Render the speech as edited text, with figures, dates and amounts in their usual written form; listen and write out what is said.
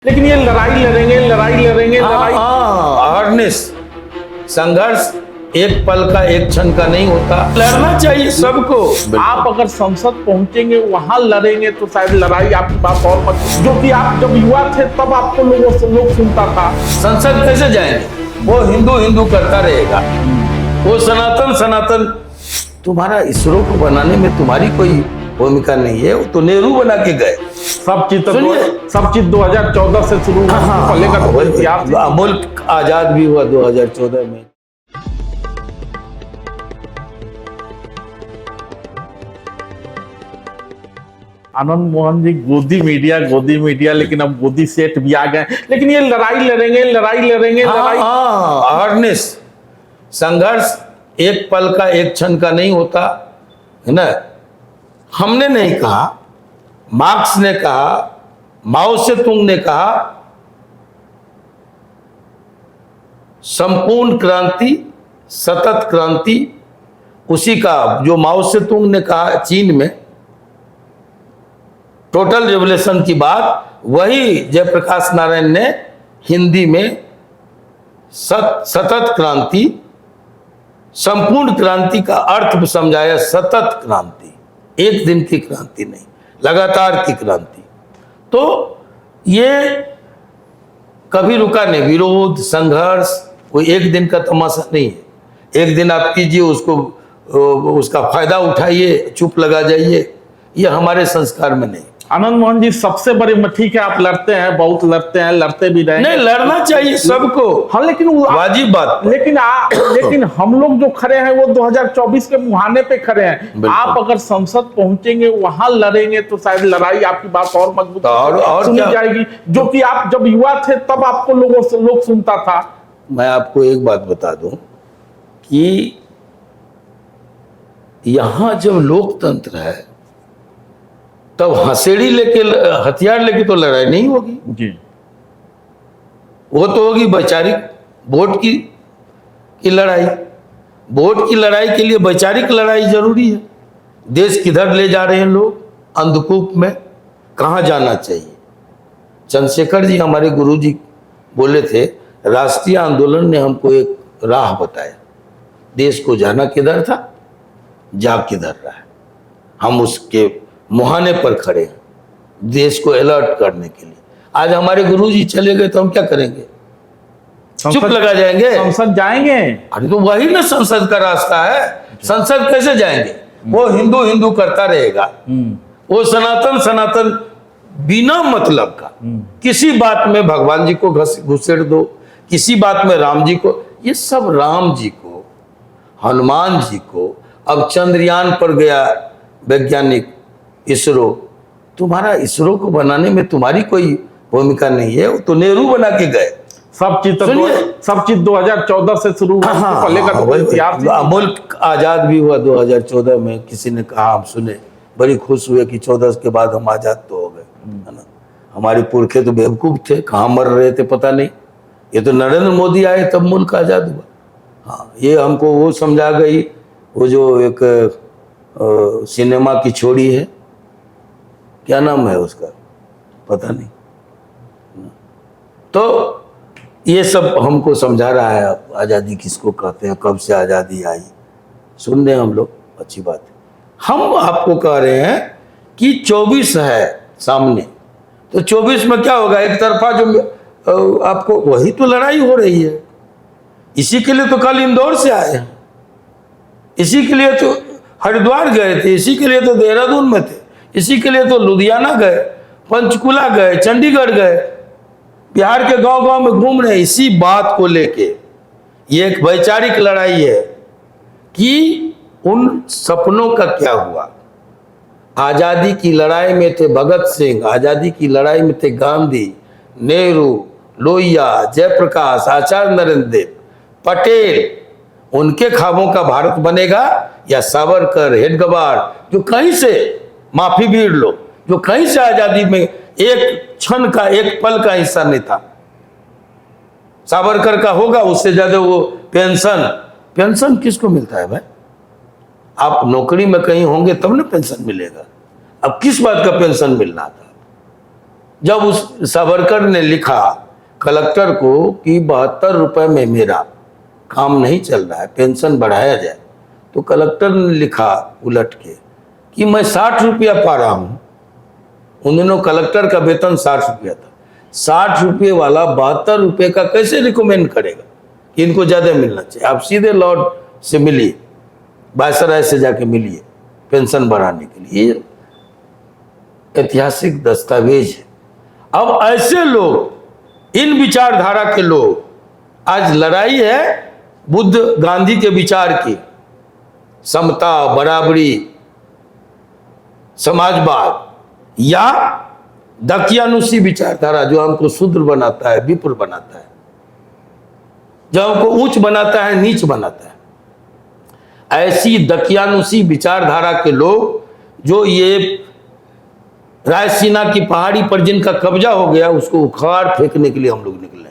लेकिन ये लड़ाई लड़ाई अवेयरनेस, संघर्ष एक पल का एक क्षण का नहीं होता, लड़ना चाहिए सबको। आप अगर संसद पहुंचेंगे वहां लड़ेंगे तो शायद लड़ाई आपकी बात और मत, जो कि आप जब युवा थे तब आपको लोग सुनता था। संसद कैसे जाएंगे? वो हिंदू हिंदू करता रहेगा, वो सनातन सनातन। तुम्हारा इसरो को बनाने में तुम्हारी कोई भूमिका नहीं है, वो तो नेहरू बना के गए। सब चीज 2014 से शुरू पहले का तो इतिहास। मुल्क आजाद भी हुआ 2014 में। आनंद मोहन जी, गोदी मीडिया, लेकिन अब गोदी सेठ भी आ गए। लेकिन ये लड़ाई लड़ेंगे अवेयरनेस, संघर्ष एक पल का एक क्षण का नहीं होता है ना। हमने नहीं कहा, मार्क्स ने कहा, माओ से तुंग ने कहा, संपूर्ण क्रांति सतत क्रांति। उसी का जो माओ से तुंग ने कहा चीन में टोटल रिवोल्यूशन की बात, वही जयप्रकाश नारायण ने हिंदी में सतत क्रांति, संपूर्ण क्रांति का अर्थ समझाया। सतत क्रांति, एक दिन की क्रांति नहीं, लगातार की क्रांति। तो ये कभी रुका नहीं। विरोध संघर्ष कोई एक दिन का तमाशा नहीं है। एक दिन आप कीजिए, उसका फायदा उठाइए, चुप लगा जाइए, ये हमारे संस्कार में नहीं। आनंद मोहन जी, सबसे बड़ी ठीक है, आप लड़ते हैं, बहुत लड़ते हैं, लड़ते भी रहेंगे। नहीं, लड़ना चाहिए सबको। हाँ, लेकिन वाजिब बात। लेकिन हम लोग जो खड़े हैं वो 2024 के मुहाने पे खड़े हैं। आप अगर संसद पहुंचेंगे वहां लड़ेंगे तो शायद लड़ाई आपकी बात और मजबूत और सुनी जाएगी, जो कि आप जब युवा थे तब आपको लोग सुनता था। मैं आपको एक बात बता दूं कि यहां जब लोकतंत्र है तब हथेड़ी लेके, हथियार लेके तो लड़ाई नहीं होगी जी। वो तो होगी वैचारिक वोट की लड़ाई। वोट की लड़ाई के लिए वैचारिक लड़ाई जरूरी है। देश किधर ले जा रहे हैं लोग, अंधकूप में, कहाँ जाना चाहिए। चंद्रशेखर जी हमारे गुरुजी बोले थे, राष्ट्रीय आंदोलन ने हमको एक राह बताया। देश को जाना किधर था, जा किधर रहा है। हम उसके मुहाने पर खड़े हैं, देश को अलर्ट करने के लिए। आज हमारे गुरुजी चले गए तो हम क्या करेंगे? चुप लगा जाएंगे? संसद जाएंगे? अरे तो वही ना संसद का रास्ता है। संसद कैसे जाएंगे? वो हिंदू हिंदू करता रहेगा, वो सनातन सनातन, बिना मतलब का। किसी बात में भगवान जी को घुसेड़ दो, किसी बात में राम जी को। ये सब राम जी को, हनुमान जी को, अब चंद्रयान पर गया वैज्ञानिक इसरो। तुम्हारा इसरो को बनाने में तुम्हारी कोई भूमिका नहीं है, वो तो नेहरू बना के गए। सब चीज 2014 से शुरू पहले का तो इतिहास। मुल्क आजाद भी हुआ 2014 में। किसी ने कहा, हम सुने, बड़ी खुश हुए कि 14 के बाद हम आजाद तो हो गए, है ना। हमारे पुरखे तो बेवकूफ थे, कहाँ मर रहे थे पता नहीं। ये तो नरेंद्र मोदी आए तब मुल्क आजाद हुआ। हाँ, ये हमको वो समझा गई। वो जो एक सिनेमा की छोड़ी है, क्या नाम है उसका, पता नहीं। तो ये सब हमको समझा रहा है आज़ादी किसको कहते हैं, कब से आज़ादी आई। सुन रहे हम लोग, अच्छी बात है। हम आपको कह रहे हैं कि 24 है सामने, तो 24 में क्या होगा? एक तरफा जो आपको, वही तो लड़ाई हो रही है। इसी के लिए तो कल इंदौर से आए हैं, इसी के लिए तो हरिद्वार गए थे, इसी के लिए तो देहरादून में थे, इसी के लिए तो लुधियाना गए, पंचकुला गए, चंडीगढ़ गए, बिहार के गांव गांव में घूम रहे हैं। इसी बात को लेके ये एक वैचारिक लड़ाई है कि उन सपनों का क्या हुआ। आजादी की लड़ाई में थे भगत सिंह, आजादी की लड़ाई में थे गांधी, नेहरू, लोहिया, जयप्रकाश, आचार्य नरेंद्र देव, पटेल। उनके ख्वाबों का भारत बनेगा या सावरकर, हेडगेवार, जो कहीं से, माफी भीड़ लो, जो कहीं से आजादी में एक क्षण का, एक पल का हिस्सा नहीं था। सावरकर का होगा, उससे ज्यादा वो पेंशन किसको मिलता है भाई? आप नौकरी में कहीं होंगे तब ना पेंशन मिलेगा। अब किस बात का पेंशन मिलना था? जब उस सावरकर ने लिखा कलेक्टर को कि 72 रुपए में मेरा काम नहीं चल रहा है, पेंशन बढ़ाया जाए, तो कलेक्टर ने लिखा उलट के कि मैं 60 रुपया पा रहा हूं। उन दिनों कलेक्टर का वेतन 60 रुपया था। 60 रुपये वाला 72 रुपये का कैसे रिकमेंड करेगा कि इनको ज्यादा मिलना चाहिए? आप सीधे लॉर्ड से मिलिए, वायसराय से जाके मिलिए पेंशन बढ़ाने के लिए। ये ऐतिहासिक दस्तावेज है। अब ऐसे लोग, इन विचारधारा के लोग, आज लड़ाई है बुद्ध गांधी के विचार की, समता, बराबरी, समाजवाद, या दकियानुसी विचारधारा जो हमको शूद्र बनाता है, विप्र बनाता है, जो हमको उच्च बनाता है, नीच बनाता है। ऐसी दकियानुसी विचारधारा के लोग, जो ये रायसीना की पहाड़ी पर जिनका कब्जा हो गया, उसको उखाड़ फेंकने के लिए हम लोग निकले।